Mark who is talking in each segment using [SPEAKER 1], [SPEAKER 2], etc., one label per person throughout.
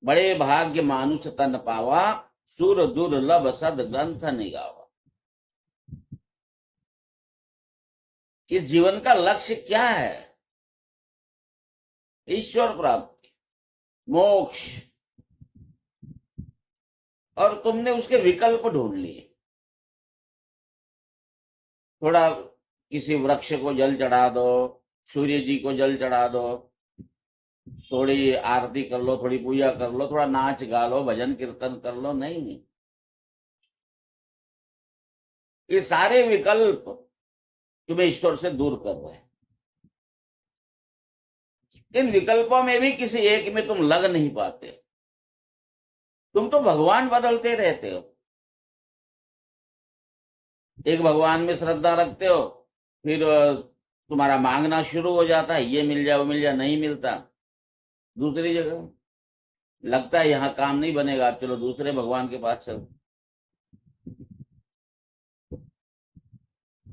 [SPEAKER 1] बड़े भाग्य मानुष तन पावा, सुर दुर्लभ सद ग्रंथ निगावा। इस जीवन का लक्ष्य क्या है? ईश्वर प्राप्ति, मोक्ष। और तुमने उसके विकल्प ढूंढ लिए। थोड़ा किसी वृक्ष को जल चढ़ा दो, सूर्य जी को जल चढ़ा दो, थोड़ी आरती कर लो, थोड़ी पूजा कर लो, थोड़ा नाच गा लो, भजन कीर्तन कर लो। नहीं, ये सारे विकल्प तुम्हें ईश्वर से दूर कर रहे हैं। इन विकल्पों में भी किसी एक में तुम लग नहीं पाते। तुम तो भगवान बदलते रहते हो। एक भगवान में श्रद्धा रखते हो, फिर तुम्हारा मांगना शुरू हो जाता है, ये मिल जाए वो मिल जाए, नहीं मिलता। दूसरी जगह लगता है यहाँ काम नहीं बनेगा, चलो दूसरे भगवान के पास चलो।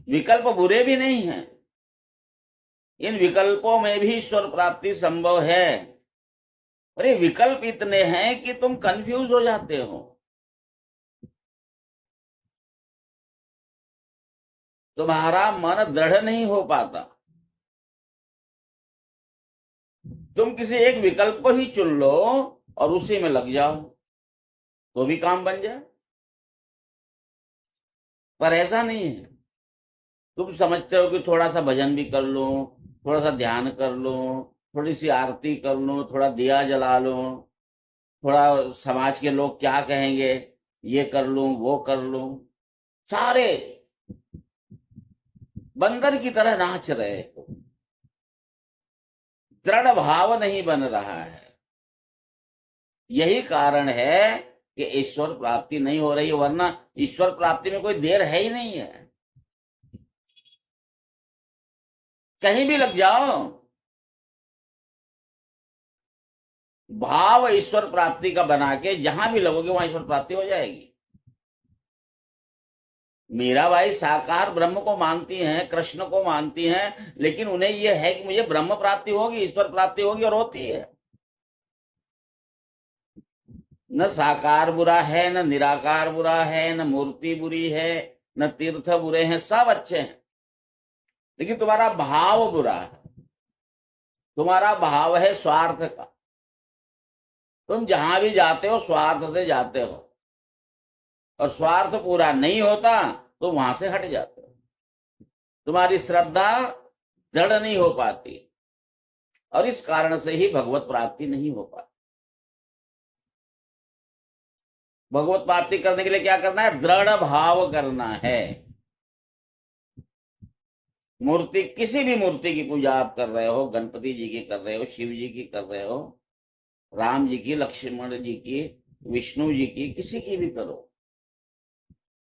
[SPEAKER 1] विकल्प बुरे भी नहीं हैं, इन विकल्पों में भी ईश्वर प्राप्ति संभव है। अरे विकल्प इतने हैं कि तुम कंफ्यूज हो जाते हो। तुम्हारा मन दृढ़ नहीं हो पाता। तुम किसी एक विकल्प को ही चुन लो और उसी में लग जाओ तो भी काम बन जाए, पर ऐसा नहीं है। तुम समझते हो कि थोड़ा सा भजन भी कर लो, थोड़ा सा ध्यान कर लो, थोड़ी सी आरती कर लो, थोड़ा दिया जला लो, थोड़ा समाज के लोग क्या कहेंगे ये कर लूं वो कर लूं, सारे बंदर की तरह नाच रहे हो। दृढ़ भाव नहीं बन रहा है। यही कारण है कि ईश्वर प्राप्ति नहीं हो रही है, वरना ईश्वर प्राप्ति में कोई देर है ही नहीं है। कहीं भी लग जाओ, भाव ईश्वर प्राप्ति का बना के जहां भी लगोगे वहां ईश्वर प्राप्ति हो जाएगी। मीराबाई साकार ब्रह्म को मानती हैं, कृष्ण को मानती हैं, लेकिन उन्हें यह है कि मुझे ब्रह्म प्राप्ति होगी, ईश्वर प्राप्ति होगी, और होती है। न साकार बुरा है, न निराकार बुरा है, न मूर्ति बुरी है, न तीर्थ बुरे हैं, सब अच्छे हैं। लेकिन तुम्हारा भाव बुरा है। तुम्हारा भाव है स्वार्थ का। तुम जहां भी जाते हो स्वार्थ से जाते हो, और स्वार्थ पूरा नहीं होता तो वहां से हट जाते हो। तुम्हारी श्रद्धा दृढ़ नहीं हो पाती, और इस कारण से ही भगवत प्राप्ति नहीं हो पाती। भगवत प्राप्ति करने के लिए क्या करना है? दृढ़ भाव करना है। मूर्ति, किसी भी मूर्ति की पूजा आप कर रहे हो, गणपति जी की कर रहे हो, शिव जी की कर रहे हो, राम जी की, लक्ष्मण जी की, विष्णु जी की, किसी की भी करो,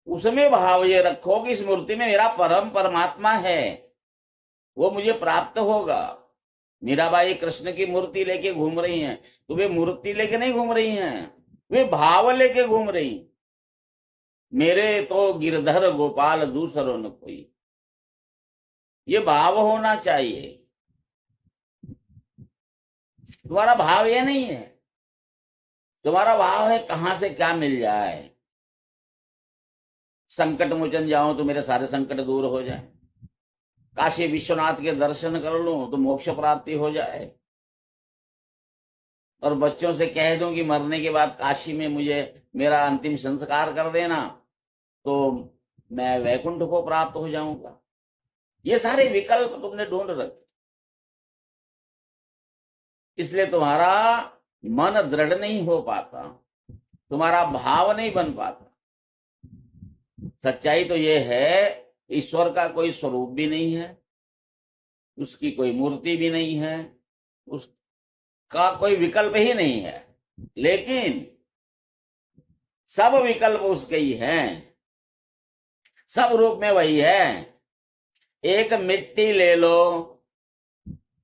[SPEAKER 1] उसमें भाव ये रखो कि इस मूर्ति में मेरा परम परमात्मा है, वो मुझे प्राप्त होगा। मीराबाई कृष्ण की मूर्ति लेके घूम रही हैं, तो वे मूर्ति लेके नहीं घूम रही हैं, वे भाव लेके घूम रही। मेरे तो गिरधर गोपाल दूसरो न कोई, ये भाव होना चाहिए। तुम्हारा भाव ये नहीं है। तुम्हारा भाव है कहां से क्या मिल जाए, संकट मोचन जाऊं तो मेरे सारे संकट दूर हो जाए, काशी विश्वनाथ के दर्शन कर लूं तो मोक्ष प्राप्ति हो जाए, और बच्चों से कह दूं कि मरने के बाद काशी में मुझे मेरा अंतिम संस्कार कर देना तो मैं वैकुंठ को प्राप्त हो जाऊंगा। ये सारे विकल्प तुमने ढूंढ रखे, इसलिए तुम्हारा मन दृढ़ नहीं हो पाता, तुम्हारा भाव नहीं बन पाता। सच्चाई तो ये है, ईश्वर का कोई स्वरूप भी नहीं है, उसकी कोई मूर्ति भी नहीं है, उसका कोई विकल्प ही नहीं है, लेकिन सब विकल्प उसके ही हैं, सब रूप में वही है। एक मिट्टी ले लो,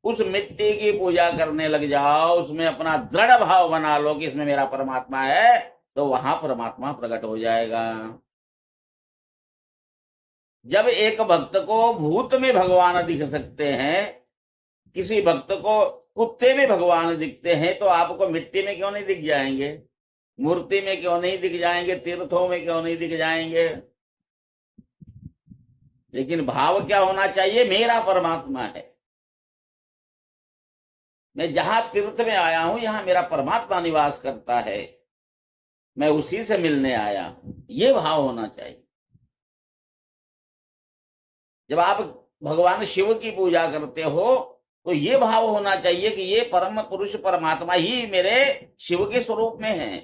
[SPEAKER 1] उस मिट्टी की पूजा करने लग जाओ, उसमें अपना दृढ़ भाव बना लो कि इसमें मेरा परमात्मा है, तो वहां परमात्मा प्रकट हो जाएगा। जब एक भक्त को भूत में भगवान दिख सकते हैं, किसी भक्त को कुत्ते में भगवान दिखते हैं तो आपको मिट्टी में क्यों नहीं दिख जाएंगे, मूर्ति में क्यों नहीं दिख जाएंगे, तीर्थों में क्यों नहीं दिख जाएंगे? लेकिन भाव क्या होना चाहिए? मेरा परमात्मा है, मैं जहां तीर्थ में आया हूं यहां मेरा परमात्मा निवास करता है, मैं उसी से मिलने आया हूं, ये भाव होना चाहिए। जब आप भगवान शिव की पूजा करते हो तो ये भाव होना चाहिए कि ये परम पुरुष परमात्मा ही मेरे शिव के स्वरूप में है।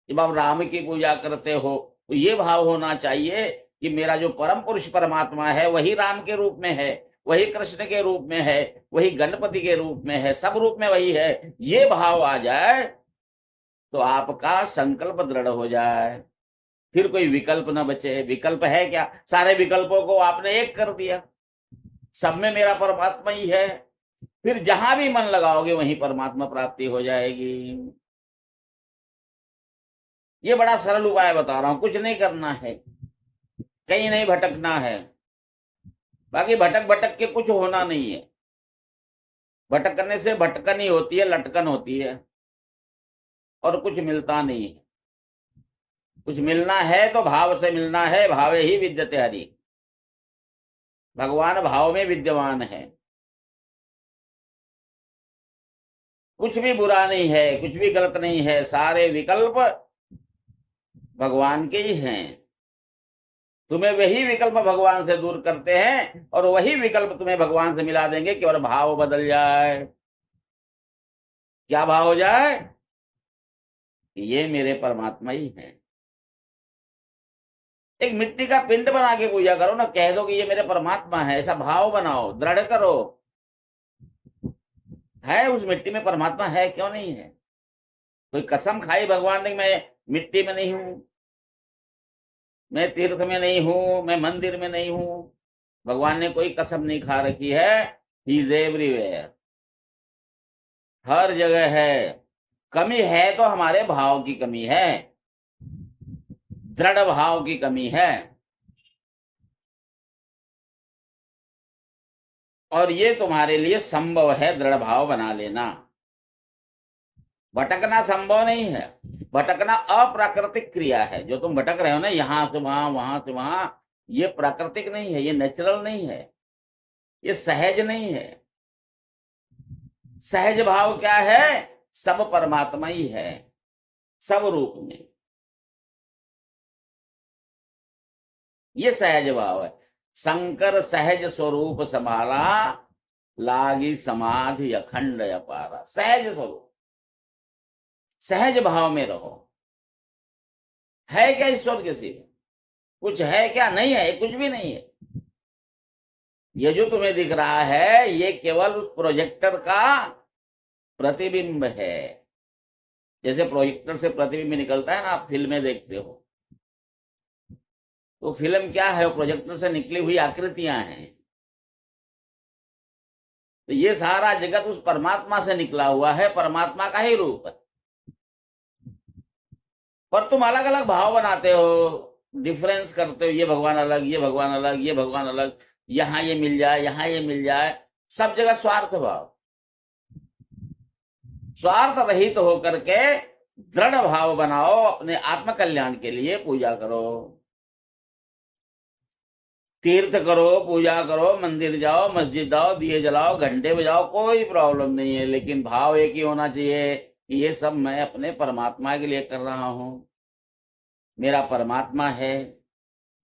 [SPEAKER 1] जब आप राम की पूजा करते हो तो ये भाव होना चाहिए कि मेरा जो परम पुरुष परमात्मा है वही राम के रूप में है, वही कृष्ण के रूप में है, वही गणपति के रूप में है, सब रूप में वही है। ये भाव आ जाए तो आपका संकल्प दृढ़ हो जाए, फिर कोई विकल्प न बचे। विकल्प है क्या? सारे विकल्पों को आपने एक कर दिया, सब में मेरा परमात्मा ही है, फिर जहां भी मन लगाओगे वहीं परमात्मा प्राप्ति हो जाएगी। ये बड़ा सरल उपाय बता रहा हूं, कुछ नहीं करना है, कहीं नहीं भटकना है। बाकी भटक भटक के कुछ होना नहीं है। भटकने से भटकन ही होती है, लटकन होती है, और कुछ मिलता नहीं है। कुछ मिलना है तो भाव से मिलना है, भावे ही विद्यते हरि। भगवान भाव में विद्यमान है। कुछ भी बुरा नहीं है, कुछ भी गलत नहीं है, सारे विकल्प भगवान के ही हैं। तुम्हें वही विकल्प भगवान से दूर करते हैं और वही विकल्प तुम्हें भगवान से मिला देंगे, केवल भाव बदल जाए। क्या भाव हो जाए? ये मेरे परमात्मा ही हैं। एक मिट्टी का पिंड बना के पूजा करो ना, कह दो कि ये मेरे परमात्मा है, ऐसा भाव बनाओ, दृढ़ करो। है उस मिट्टी में परमात्मा, है क्यों नहीं है? कोई कसम खाई भगवान ने, मैं मिट्टी में नहीं हूं, मैं तीर्थ में नहीं हूं, मैं मंदिर में नहीं हूं। भगवान ने कोई कसम नहीं खा रखी है। ही इज एवरीवेयर, हर जगह है। कमी है तो हमारे भाव की कमी है, दृढ़ भाव की कमी है। और ये तुम्हारे लिए संभव है, दृढ़ भाव बना लेना। भटकना संभव नहीं है। भटकना अप्राकृतिक क्रिया है। जो तुम भटक रहे हो ना, यहां से वहां, वहां से वहां, ये प्राकृतिक नहीं है, ये नेचुरल नहीं है, ये सहज नहीं है। सहज भाव क्या है? सब परमात्मा ही है, सब रूप में। ये सहज भाव है। शंकर सहज स्वरूप संभाला, लागी समाधि अखंड अपारा। सहज स्वरूप, सहज भाव में रहो। है क्या ईश्वर किसी में? कुछ है क्या? नहीं है, कुछ भी नहीं है। ये जो तुम्हें दिख रहा है ये केवल उस प्रोजेक्टर का प्रतिबिंब है। जैसे प्रोजेक्टर से प्रतिबिंब निकलता है ना, आप फिल्में देखते हो, तो फिल्म क्या है? प्रोजेक्टर से निकली हुई आकृतियां हैं। तो ये सारा जगत उस परमात्मा से निकला हुआ है, परमात्मा का ही रूप है। पर तुम अलग अलग भाव बनाते हो, डिफरेंस करते हो, ये भगवान अलग, ये भगवान अलग, ये भगवान अलग, यहां ये मिल जाए, यहां ये मिल जाए, सब जगह स्वार्थ भाव। स्वार्थ रहित होकर के दृढ़ भाव बनाओ, अपने आत्म कल्याण के लिए पूजा करो। तीर्थ करो, पूजा करो, मंदिर जाओ, मस्जिद जाओ, दिए जलाओ, घंटे बजाओ, कोई प्रॉब्लम नहीं है। लेकिन भाव एक ही होना चाहिए कि ये सब मैं अपने परमात्मा के लिए कर रहा हूं। मेरा परमात्मा है,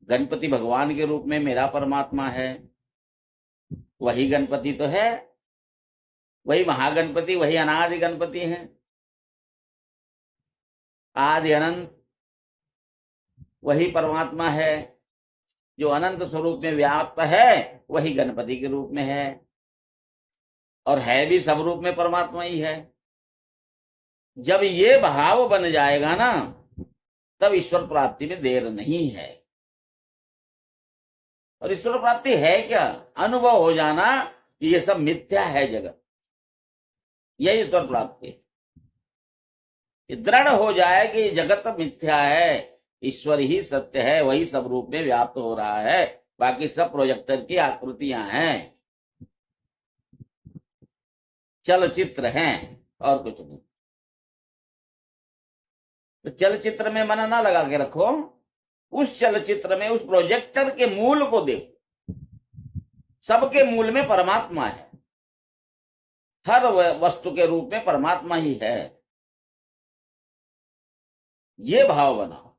[SPEAKER 1] गणपति भगवान के रूप में मेरा परमात्मा है। वही गणपति तो है, वही महागणपति, वही अनादि गणपति है। आदि अनंत वही परमात्मा है, जो अनंत स्वरूप में व्याप्त है, वही गणपति के रूप में है। और है भी सब रूप में परमात्मा ही है। जब ये भाव बन जाएगा ना, तब ईश्वर प्राप्ति में देर नहीं है। और ईश्वर प्राप्ति है क्या? अनुभव हो जाना कि ये सब मिथ्या है जगत, यही ईश्वर प्राप्ति। दृढ़ हो जाए कि जगत मिथ्या है, ईश्वर ही सत्य है, वही सब रूप में व्याप्त हो रहा है, बाकी सब प्रोजेक्टर की आकृतियां हैं। चलचित्र हैं और कुछ नहीं। तो चलचित्र में मन ना लगा के रखो, उस चलचित्र में उस प्रोजेक्टर के मूल को देखो। सबके मूल में परमात्मा है, हर वस्तु के रूप में परमात्मा ही है। ये भाव बनाओ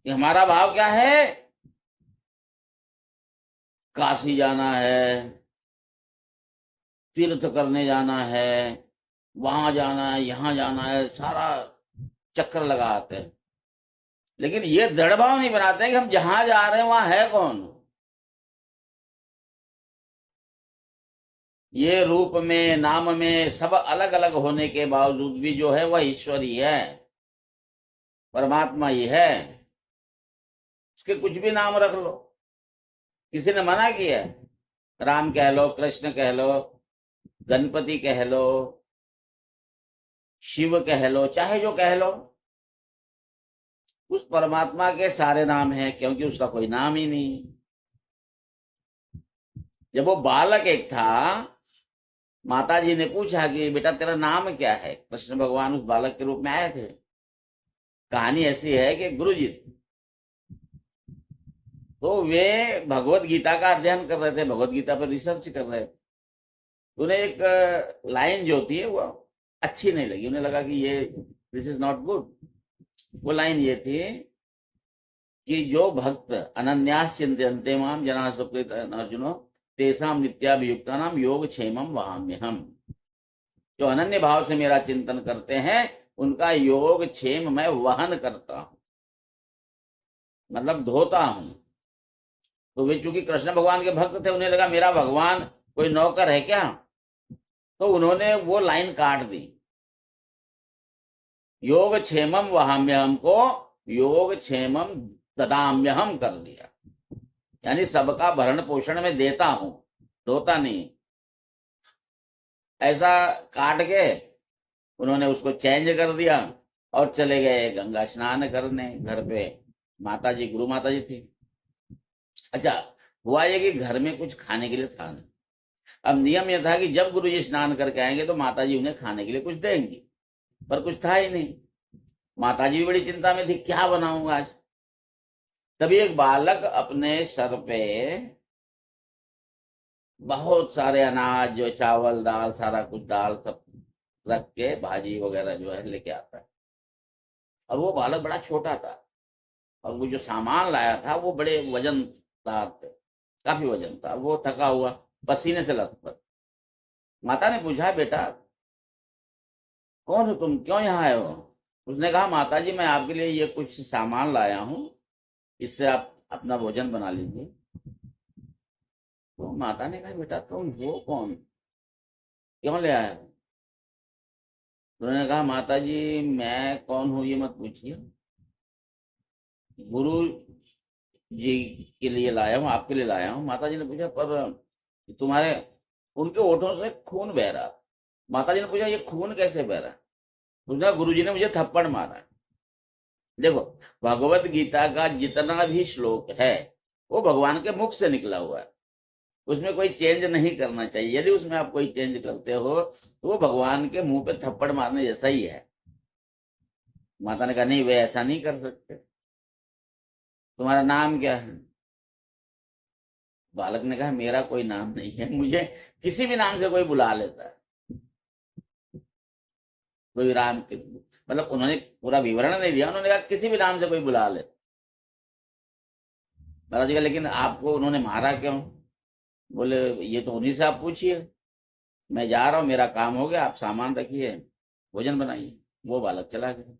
[SPEAKER 1] कि हमारा भाव क्या है, काशी जाना है, तीर्थ करने जाना है, वहां जाना है, यहां जाना है, सारा चक्कर लगाते हैं, लेकिन ये दृढ़ भाव नहीं बनाते हैं कि हम जहां जा रहे हैं वहां है कौन। ये रूप में, नाम में सब अलग अलग होने के बावजूद भी जो है वह ईश्वर ही है, परमात्मा ही है। उसके कुछ भी नाम रख लो, किसी ने मना किया है? राम कह लो, कृष्ण कह लो, गणपति कह लो, शिव कह लो, चाहे जो कह लो, उस परमात्मा के सारे नाम हैं, क्योंकि उसका कोई नाम ही नहीं। जब वो बालक एक था, माता जी ने पूछा कि बेटा तेरा नाम क्या है, कृष्ण भगवान उस बालक के रूप में आए थे। कहानी ऐसी है कि गुरु जी तो वे भगवत गीता का अध्ययन कर रहे थे, भगवत गीता पर रिसर्च कर रहे थे। उन्हें एक लाइन जो थी वो अच्छी नहीं लगी, उन्हें लगा कि ये दिस इज नॉट गुड। वो लाइन ये थी कि जो भक्त अनन्यास चिंतयन्ते माम जना सुकृत अर्जुनो तेसाम नित्याभियुक्ता नाम योग क्षेमम वहाम्यहम। जो अनन्य भाव से मेरा चिंतन करते हैं उनका योग क्षेम मैं वहन करता हूं, मतलब धोता हूं। तो वे चूंकि कृष्ण भगवान के भक्त थे, उन्हें लगा मेरा भगवान कोई नौकर है क्या, तो उन्होंने वो लाइन काट दी। योग क्षेमम वहाम्यहम को योग क्षेमम ददाम्यहम कर दिया, यानी सबका भरण पोषण में देता हूं, धोता नहीं। ऐसा काट के उन्होंने उसको चेंज कर दिया और चले गए गंगा स्नान करने। घर पे माता जी, गुरु माता जी थी। अच्छा, हुआ ये कि घर में कुछ खाने के लिए था नहीं। अब नियम यह था कि जब गुरु जी स्नान करके आएंगे तो माता जी उन्हें खाने के लिए कुछ देंगी, पर कुछ था ही नहीं। माता जी भी बड़ी चिंता में थी, क्या बनाऊंगा आज। तभी एक बालक अपने सर पे बहुत सारे अनाज, जो चावल दाल सारा कुछ दाल सब रख के भाजी वगैरह जो है लेके आता है। और वो बालक बड़ा छोटा था, और वो जो सामान लाया था वो बड़े वजनदार थे, काफी वजन था। वो थका हुआ, पसीने से लथपथ। माता ने पूछा, बेटा कौन हो तुम, क्यों यहाँ आए हो? उसने कहा, माता जी मैं आपके लिए ये कुछ सामान लाया हूँ, इससे आप अपना भोजन बना लीजिए। तो माता ने कहा, बेटा तुम हो कौन, क्यों ले आए हो? उन्होंने कहा, माता जी मैं कौन हूं ये मत पूछिए, गुरु जी के लिए लाया हूँ, आपके लिए लाया हूँ। माता जी ने पूछा, पर तुम्हारे, उनके होठों से खून बह रहा। माता जी ने पूछा, ये खून कैसे बह रहा? उसने, गुरु जी ने मुझे थप्पड़ मारा। देखो, भगवत गीता का जितना भी श्लोक है वो भगवान के मुख से निकला हुआ है, उसमें कोई चेंज नहीं करना चाहिए। यदि उसमें आप कोई चेंज करते हो तो वो भगवान के मुंह पे थप्पड़ मारने जैसा ही है। माता ने कहा, नहीं वे ऐसा नहीं कर सकते। तुम्हारा नाम क्या है? बालक ने कहा, मेरा कोई नाम नहीं है, मुझे किसी भी नाम से कोई बुला लेता है। कोई राम के, मतलब उन्होंने पूरा विवरण नहीं दिया, उन्होंने कहा किसी भी नाम से कोई बुला ले। महाराज जी का, लेकिन आपको उन्होंने मारा क्यों? बोले, ये तो उन्हीं से आप पूछिए, मैं जा रहा हूँ, मेरा काम हो गया, आप सामान रखिए, भोजन बनाइए। वो बालक चला गया।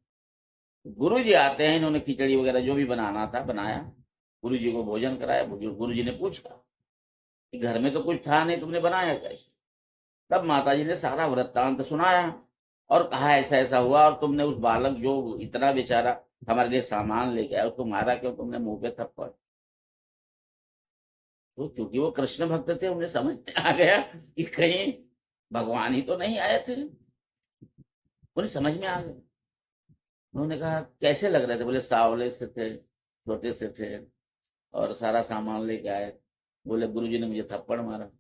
[SPEAKER 1] गुरु जी आते हैं, इन्होंने खिचड़ी वगैरह जो भी बनाना था बनाया, गुरु जी को भोजन कराया। गुरु जी ने पूछा कि घर में तो कुछ था नहीं, तुमने बनाया कैसे? तब माता जी ने सारा वृत्तांत सुनाया और कहा, ऐसा ऐसा हुआ, और तुमने उस बालक जो इतना बेचारा हमारे लिए सामान लेके आया उसको मारा क्यों? तुमने मुंह पे थप्पड़। तो क्योंकि वो कृष्ण भक्त थे, उन्हें समझ में आ गया कि कहीं भगवान ही तो नहीं आए थे। उन्हें समझ में आ गया। उन्होंने कहा, कैसे लग रहे थे? बोले, सावले से थे, छोटे से थे, और सारा सामान लेके आए। बोले, गुरुजी ने मुझे थप्पड़ मारा।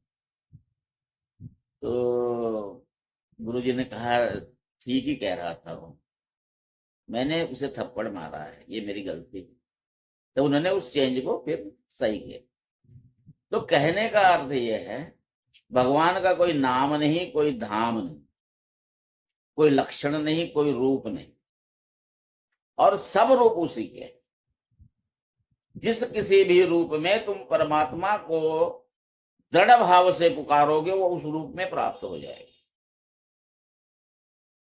[SPEAKER 1] तो गुरुजी ने कहा ठीक ही कह रहा था वो, मैंने उसे थप्पड़ मारा है, ये मेरी गलती है। तो उन्होंने उस चेंज को फिर सही किया। तो कहने का अर्थ ये है, भगवान का कोई नाम नहीं, कोई धाम नहीं, कोई लक्षण नहीं, कोई रूप नहीं, और सब रूप उसी के हैं। जिस किसी भी रूप में तुम परमात्मा को दृढ़ भाव से पुकारोगे, वो उस रूप में प्राप्त हो जाएगी।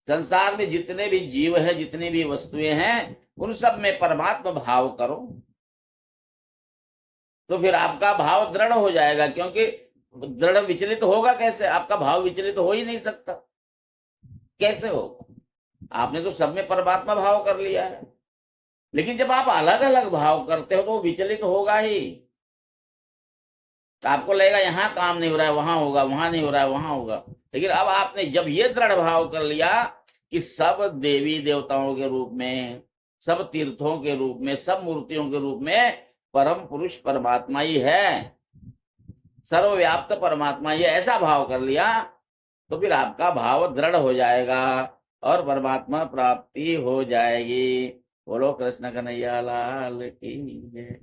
[SPEAKER 1] संसार में जितने भी जीव हैं, जितनी भी वस्तुएं हैं, उन सब में परमात्मा भाव करो, तो फिर आपका भाव दृढ़ हो जाएगा। क्योंकि दृढ़ विचलित होगा कैसे? आपका भाव विचलित हो ही नहीं सकता। कैसे होगा? आपने तो सब में परमात्मा भाव कर लिया है, लेकिन जब आप अलग अलग भाव करते हो तो विचलित होगा ही। तो आपको लगेगा यहाँ काम नहीं हो रहा है, वहां होगा, वहां नहीं हो रहा है, वहां होगा। लेकिन अब आपने जब ये दृढ़ भाव कर लिया कि सब देवी देवताओं के रूप में, सब तीर्थों के रूप में, सब मूर्तियों के रूप में परम पुरुष परमात्मा ही है, सर्वव्याप्त परमात्मा ही है, ऐसा भाव कर लिया, तो फिर आपका भाव दृढ़ हो जाएगा और परमात्मा प्राप्ति हो जाएगी। बोलो कृष्ण कन्हैया लाल की जय।